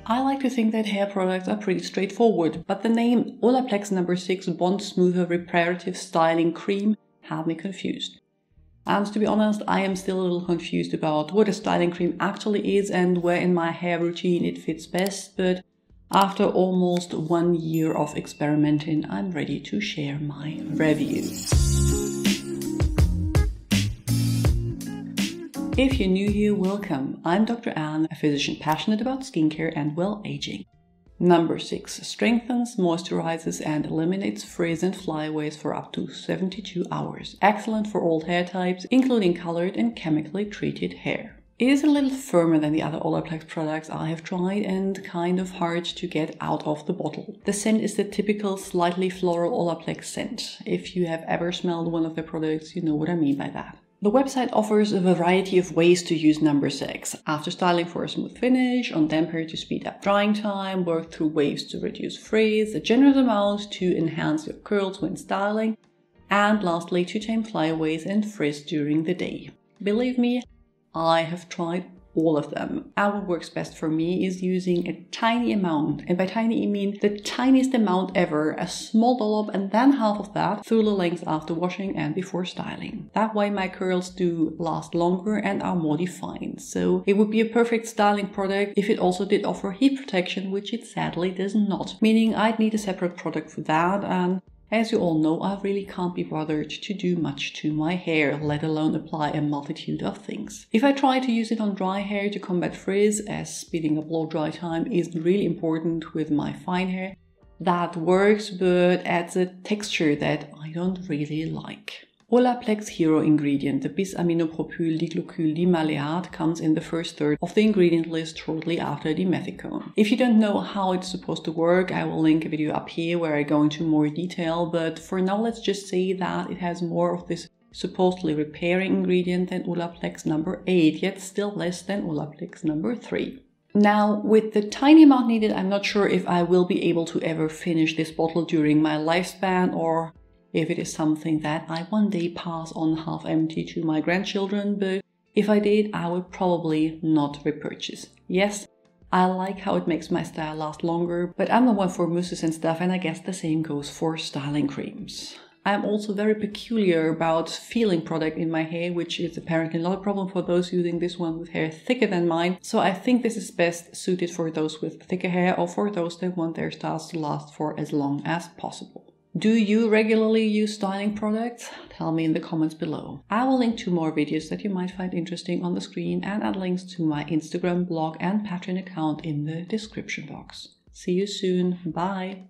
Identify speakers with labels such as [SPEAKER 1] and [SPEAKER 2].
[SPEAKER 1] I like to think that hair products are pretty straightforward, but the name Olaplex No. 6 Bond Smoother Reparative Styling Cream had me confused. And to be honest, I am still a little confused about what a styling cream actually is and where in my hair routine it fits best, but after almost 1 year of experimenting, I'm ready to share my review. If you're new here, welcome. I'm Dr. Anne, a physician passionate about skincare and well-aging. Number 6 strengthens, moisturizes and eliminates frizz and flyaways for up to 72 hours. Excellent for all hair types, including colored and chemically treated hair. It is a little firmer than the other Olaplex products I have tried and kind of hard to get out of the bottle. The scent is the typical slightly floral Olaplex scent. If you have ever smelled one of their products, you know what I mean by that. The website offers a variety of ways to use number 6. After styling for a smooth finish, on damper to speed up drying time, work through waves to reduce frizz, a generous amount to enhance your curls when styling, and lastly to tame flyaways and frizz during the day. Believe me, I have tried all of them. And what works best for me is using a tiny amount, and by tiny I mean the tiniest amount ever, a small dollop and then half of that through the length after washing and before styling. That way my curls do last longer and are more defined. So it would be a perfect styling product if it also did offer heat protection, which it sadly does not, meaning I'd need a separate product for that, and as you all know, I really can't be bothered to do much to my hair, let alone apply a multitude of things. If I try to use it on dry hair to combat frizz, as speeding up blow dry time is really important with my fine hair, that works, but adds a texture that I don't really like. Olaplex hero ingredient, the bis-aminopropyl diglycol dimaleate, comes in the first third of the ingredient list shortly after dimethicone. If you don't know how it's supposed to work, I will link a video up here where I go into more detail, but for now let's just say that it has more of this supposedly repairing ingredient than Olaplex No. 8, yet still less than Olaplex No. 3. Now, with the tiny amount needed, I'm not sure if I will be able to ever finish this bottle during my lifespan, or if it is something that I one day pass on half empty to my grandchildren, but if I did, I would probably not repurchase. Yes, I like how it makes my style last longer, but I'm the one for mousses and stuff, and I guess the same goes for styling creams. I'm also very peculiar about feeling product in my hair, which is apparently not a problem for those using this one with hair thicker than mine, so I think this is best suited for those with thicker hair or for those that want their styles to last for as long as possible. Do you regularly use styling products? Tell me in the comments below. I will link to more videos that you might find interesting on the screen and add links to my Instagram, blog and Patreon account in the description box. See you soon. Bye!